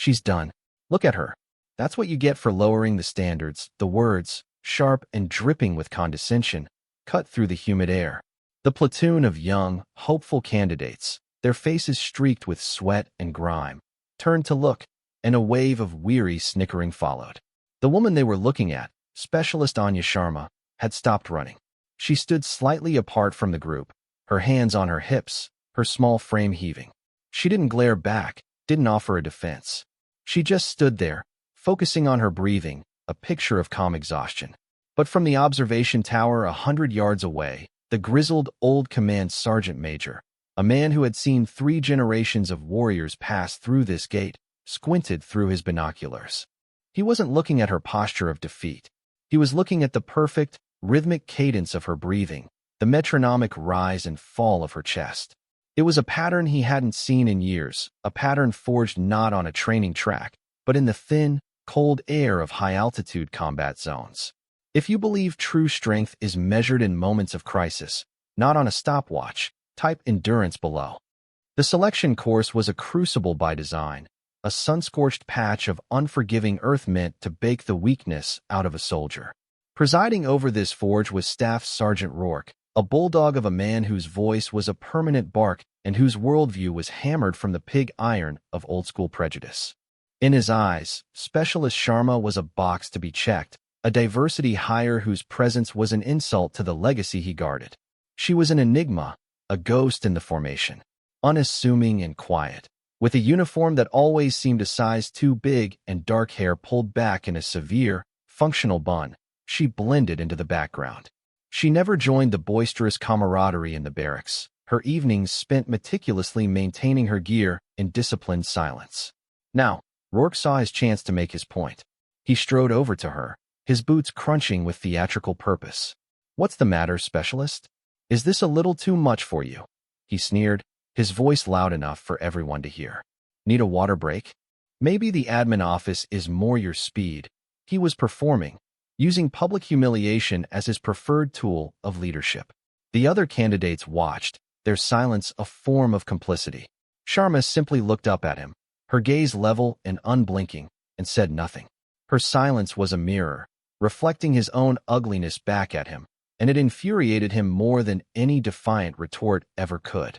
She's done. Look at her. That's what you get for lowering the standards. The words, sharp and dripping with condescension, cut through the humid air. The platoon of young, hopeful candidates, their faces streaked with sweat and grime, turned to look, and a wave of weary snickering followed. The woman they were looking at, Specialist Anya Sharma, had stopped running. She stood slightly apart from the group, her hands on her hips, her small frame heaving. She didn't glare back, didn't offer a defense. She just stood there, focusing on her breathing, a picture of calm exhaustion. But from the observation tower 100 yards away, the grizzled old command sergeant major, a man who had seen 3 generations of warriors pass through this gate, squinted through his binoculars. He wasn't looking at her posture of defeat. He was looking at the perfect, rhythmic cadence of her breathing, the metronomic rise and fall of her chest. It was a pattern he hadn't seen in years, a pattern forged not on a training track, but in the thin, cold air of high-altitude combat zones. If you believe true strength is measured in moments of crisis, not on a stopwatch, type endurance below. The selection course was a crucible by design, a sun-scorched patch of unforgiving earth meant to bake the weakness out of a soldier. Presiding over this forge was Staff Sergeant Rourke, a bulldog of a man whose voice was a permanent bark and whose worldview was hammered from the pig iron of old-school prejudice. In his eyes, Specialist Sharma was a box to be checked, a diversity hire whose presence was an insult to the legacy he guarded. She was an enigma, a ghost in the formation, unassuming and quiet, with a uniform that always seemed a size too big and dark hair pulled back in a severe, functional bun. She blended into the background. She never joined the boisterous camaraderie in the barracks, her evenings spent meticulously maintaining her gear in disciplined silence. Now, Rourke saw his chance to make his point. He strode over to her, his boots crunching with theatrical purpose. "What's the matter, Specialist? Is this a little too much for you?" He sneered, his voice loud enough for everyone to hear. "Need a water break? Maybe the admin office is more your speed." He was performing, using public humiliation as his preferred tool of leadership. The other candidates watched, their silence a form of complicity. Sharma simply looked up at him, her gaze level and unblinking, and said nothing. Her silence was a mirror, reflecting his own ugliness back at him, and it infuriated him more than any defiant retort ever could.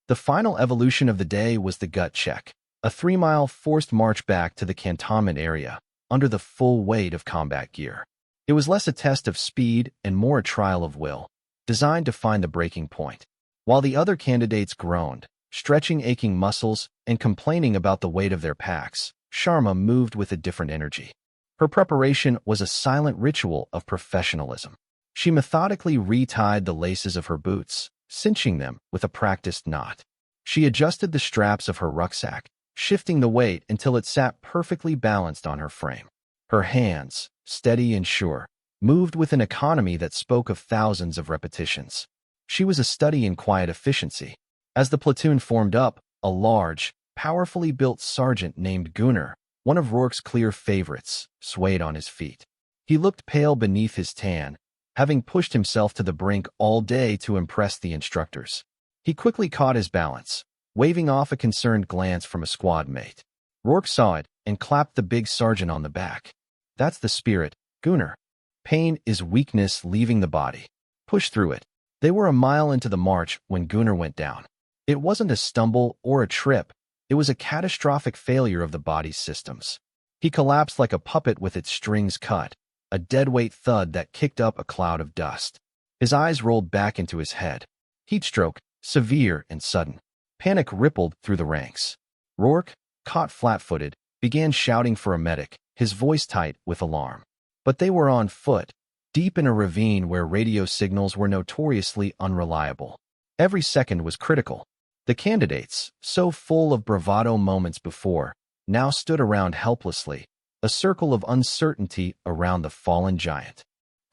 The final evolution of the day was the gut check, a 3-mile forced march back to the cantonment area, under the full weight of combat gear. It was less a test of speed and more a trial of will, designed to find the breaking point. While the other candidates groaned, stretching aching muscles and complaining about the weight of their packs, Sharma moved with a different energy. Her preparation was a silent ritual of professionalism. She methodically retied the laces of her boots, cinching them with a practiced knot. She adjusted the straps of her rucksack, shifting the weight until it sat perfectly balanced on her frame. Her hands, steady and sure, moved with an economy that spoke of thousands of repetitions. She was a study in quiet efficiency. As the platoon formed up, a large, powerfully built sergeant named Gunnar, one of Rourke's clear favorites, swayed on his feet. He looked pale beneath his tan, having pushed himself to the brink all day to impress the instructors. He quickly caught his balance, waving off a concerned glance from a squad mate. Rourke saw it and clapped the big sergeant on the back. "That's the spirit, Gunnar. Pain is weakness leaving the body. Push through it." They were a mile into the march when Gunnar went down. It wasn't a stumble or a trip. It was a catastrophic failure of the body's systems. He collapsed like a puppet with its strings cut, a deadweight thud that kicked up a cloud of dust. His eyes rolled back into his head. Heatstroke, severe and sudden. Panic rippled through the ranks. Rourke, caught flat-footed, began shouting for a medic, his voice tight with alarm. But they were on foot, deep in a ravine where radio signals were notoriously unreliable. Every second was critical. The candidates, so full of bravado moments before, now stood around helplessly, a circle of uncertainty around the fallen giant.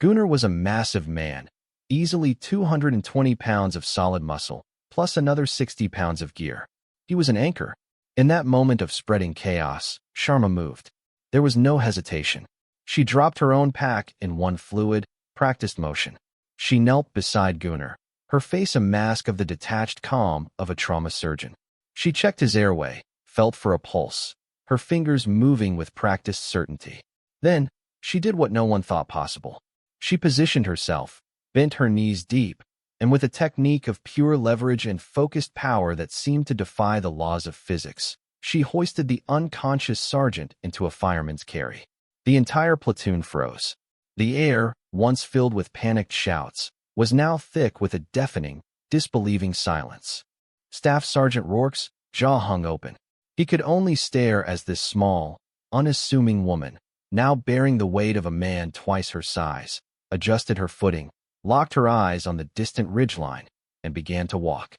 Gunnar was a massive man, easily 220 pounds of solid muscle, plus another 60 pounds of gear. He was an anchor. In that moment of spreading chaos, Sharma moved. There was no hesitation. She dropped her own pack in one fluid, practiced motion. She knelt beside Gunnar, her face a mask of the detached calm of a trauma surgeon. She checked his airway, felt for a pulse, her fingers moving with practiced certainty. Then, she did what no one thought possible. She positioned herself, bent her knees deep, and with a technique of pure leverage and focused power that seemed to defy the laws of physics, she hoisted the unconscious sergeant into a fireman's carry. The entire platoon froze. The air, once filled with panicked shouts, was now thick with a deafening, disbelieving silence. Staff Sergeant Rourke's jaw hung open. He could only stare as this small, unassuming woman, now bearing the weight of a man twice her size, adjusted her footing, locked her eyes on the distant ridgeline, and began to walk.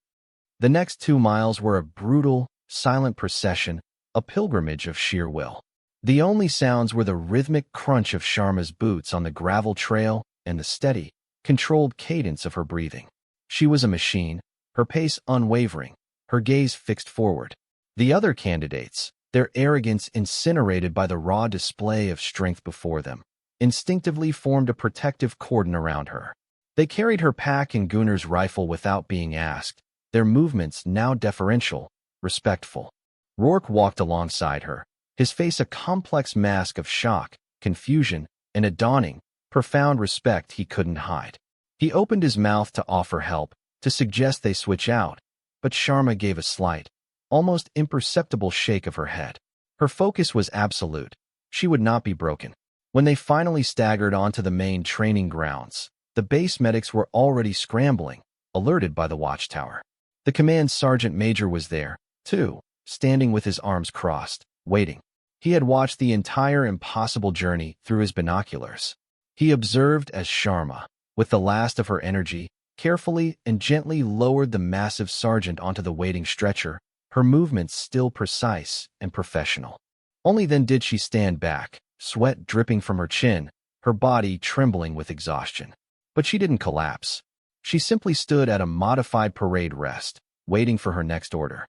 The next 2 miles were a brutal, silent procession, a pilgrimage of sheer will. The only sounds were the rhythmic crunch of Sharma's boots on the gravel trail and the steady, controlled cadence of her breathing. She was a machine, her pace unwavering, her gaze fixed forward. The other candidates, their arrogance incinerated by the raw display of strength before them, instinctively formed a protective cordon around her. They carried her pack and Gunner's rifle without being asked, their movements now deferential, respectful. Rourke walked alongside her, his face a complex mask of shock, confusion, and a dawning, profound respect he couldn't hide. He opened his mouth to offer help, to suggest they switch out, but Sharma gave a slight, almost imperceptible shake of her head. Her focus was absolute. She would not be broken. When they finally staggered onto the main training grounds, the base medics were already scrambling, alerted by the watchtower. The command sergeant major was there, too, standing with his arms crossed, waiting. He had watched the entire impossible journey through his binoculars. He observed as Sharma, with the last of her energy, carefully and gently lowered the massive sergeant onto the waiting stretcher, her movements still precise and professional. Only then did she stand back, sweat dripping from her chin, her body trembling with exhaustion. But she didn't collapse. She simply stood at a modified parade rest, waiting for her next order.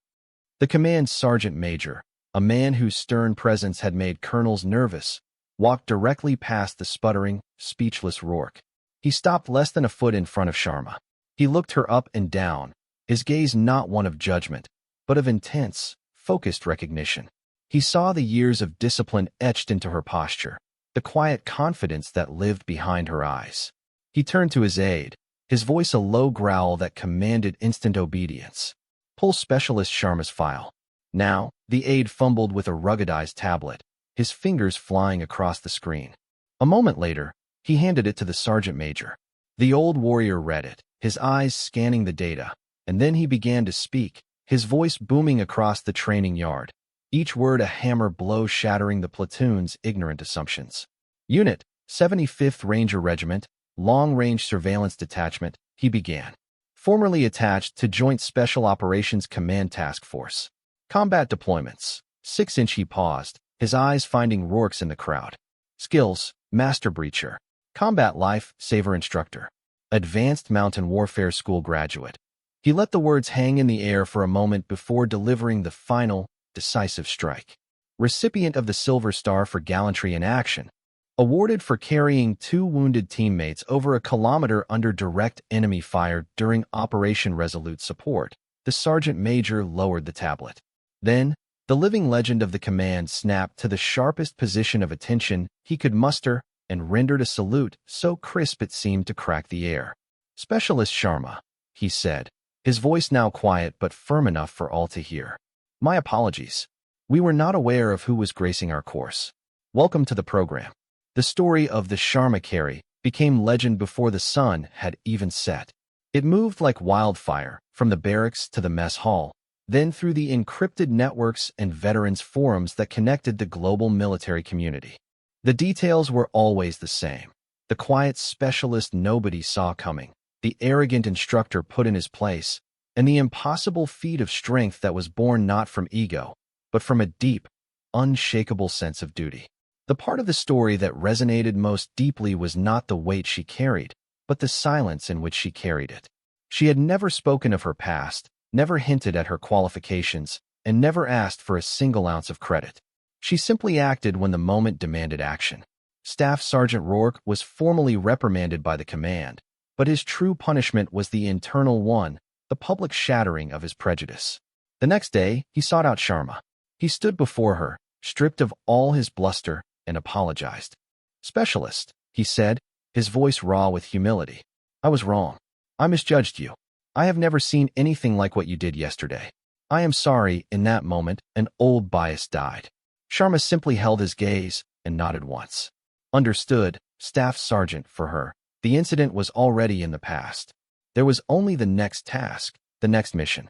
The command sergeant major, a man whose stern presence had made colonels nervous, walked directly past the sputtering, speechless Rourke. He stopped less than a foot in front of Sharma. He looked her up and down, his gaze not one of judgment, but of intense, focused recognition. He saw the years of discipline etched into her posture, the quiet confidence that lived behind her eyes. He turned to his aide, his voice a low growl that commanded instant obedience. "Pull Specialist Sharma's file." Now, the aide fumbled with a ruggedized tablet, his fingers flying across the screen. A moment later, he handed it to the sergeant major. The old warrior read it, his eyes scanning the data, and then he began to speak, his voice booming across the training yard, each word a hammer blow shattering the platoon's ignorant assumptions. "Unit, 75th Ranger Regiment, Long-Range Surveillance Detachment," he began. "Formerly attached to Joint Special Operations Command Task Force. Combat deployments." 6-inch he paused, his eyes finding Rourke's in the crowd. "Skills, Master Breacher. Combat Life Saver Instructor. Advanced Mountain Warfare School Graduate." He let the words hang in the air for a moment before delivering the final, decisive strike. "Recipient of the Silver Star for Gallantry in Action. Awarded for carrying 2 wounded teammates over a kilometer under direct enemy fire during Operation Resolute Support." The sergeant major lowered the tablet. Then, the living legend of the command snapped to the sharpest position of attention he could muster and rendered a salute so crisp it seemed to crack the air. "Specialist Sharma," he said, his voice now quiet but firm enough for all to hear. "My apologies. We were not aware of who was gracing our course. Welcome to the program." The story of the Sharma carry became legend before the sun had even set. It moved like wildfire from the barracks to the mess hall, then through the encrypted networks and veterans forums that connected the global military community. The details were always the same. The quiet specialist nobody saw coming, the arrogant instructor put in his place, and the impossible feat of strength that was born not from ego, but from a deep, unshakable sense of duty. The part of the story that resonated most deeply was not the weight she carried, but the silence in which she carried it. She had never spoken of her past, never hinted at her qualifications, and never asked for a single ounce of credit. She simply acted when the moment demanded action. Staff Sergeant Rourke was formally reprimanded by the command, but his true punishment was the internal one, the public shattering of his prejudice. The next day, he sought out Sharma. He stood before her, stripped of all his bluster, and apologized. "Specialist," he said, his voice raw with humility. "I was wrong. I misjudged you. I have never seen anything like what you did yesterday. I am sorry." In that moment, an old bias died. Sharma simply held his gaze and nodded once. Understood, staff sergeant for her. The incident was already in the past. There was only the next task, the next mission.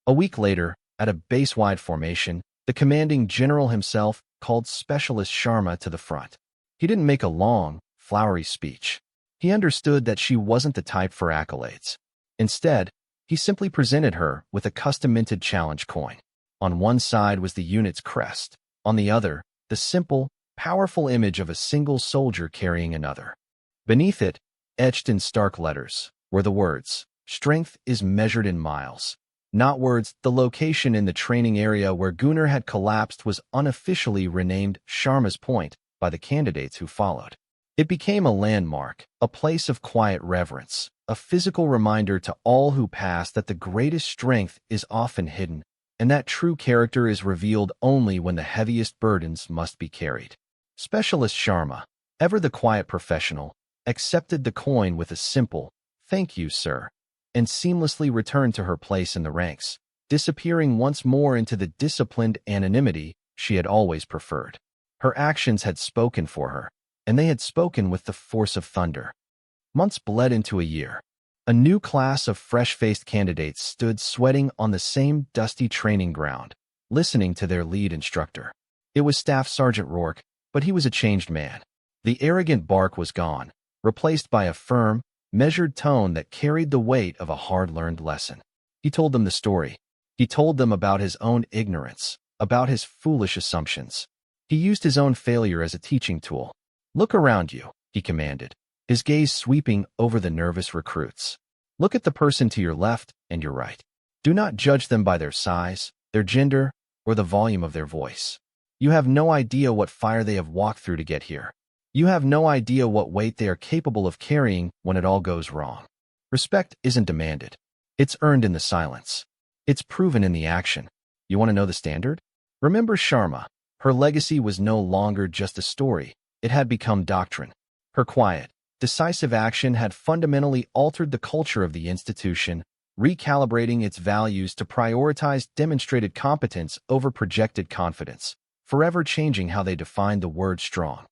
A week later, at a base-wide formation, the commanding general himself called Specialist Sharma to the front. He didn't make a long, flowery speech. He understood that she wasn't the type for accolades. Instead, he simply presented her with a custom-minted challenge coin. On one side was the unit's crest. On the other, the simple, powerful image of a single soldier carrying another. Beneath it, etched in stark letters, were the words, "Strength is measured in miles." Not words. The location in the training area where Gunnar had collapsed was unofficially renamed Sharma's Point by the candidates who followed. It became a landmark, a place of quiet reverence, a physical reminder to all who pass that the greatest strength is often hidden, and that true character is revealed only when the heaviest burdens must be carried. Specialist Sharma, ever the quiet professional, accepted the coin with a simple, "Thank you, sir," and seamlessly returned to her place in the ranks, disappearing once more into the disciplined anonymity she had always preferred. Her actions had spoken for her, and they had spoken with the force of thunder. Months bled into a year. A new class of fresh-faced candidates stood sweating on the same dusty training ground, listening to their lead instructor. It was Staff Sergeant Rourke, but he was a changed man. The arrogant bark was gone, replaced by a firm, measured tone that carried the weight of a hard-learned lesson. He told them the story. He told them about his own ignorance, about his foolish assumptions. He used his own failure as a teaching tool. "Look around you," he commanded, his gaze sweeping over the nervous recruits. "Look at the person to your left and your right. Do not judge them by their size, their gender, or the volume of their voice. You have no idea what fire they have walked through to get here. You have no idea what weight they are capable of carrying when it all goes wrong. Respect isn't demanded. It's earned in the silence. It's proven in the action. You want to know the standard? Remember Sharma. Her legacy was no longer just a story. It had become doctrine. Her quiet, decisive action had fundamentally altered the culture of the institution, recalibrating its values to prioritize demonstrated competence over projected confidence, forever changing how they defined the word strong.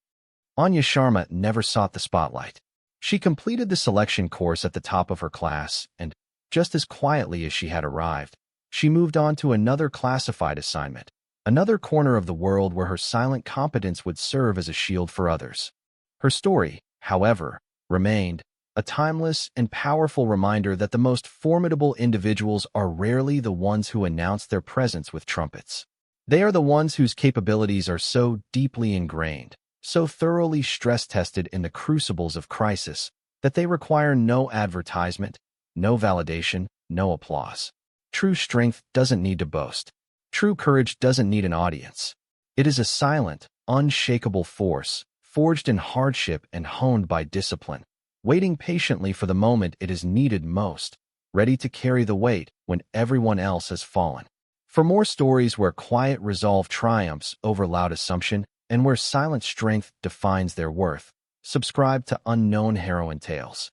Anya Sharma never sought the spotlight. She completed the selection course at the top of her class, and, just as quietly as she had arrived, she moved on to another classified assignment, another corner of the world where her silent competence would serve as a shield for others. Her story, however, remained a timeless and powerful reminder that the most formidable individuals are rarely the ones who announce their presence with trumpets. They are the ones whose capabilities are so deeply ingrained, so thoroughly stress-tested in the crucibles of crisis, that they require no advertisement, no validation, no applause. True strength doesn't need to boast. True courage doesn't need an audience. It is a silent, unshakable force, forged in hardship and honed by discipline, waiting patiently for the moment it is needed most, ready to carry the weight when everyone else has fallen. For more stories where quiet resolve triumphs over loud assumption, and where silent strength defines their worth, subscribe to Unknown Heroine Tales.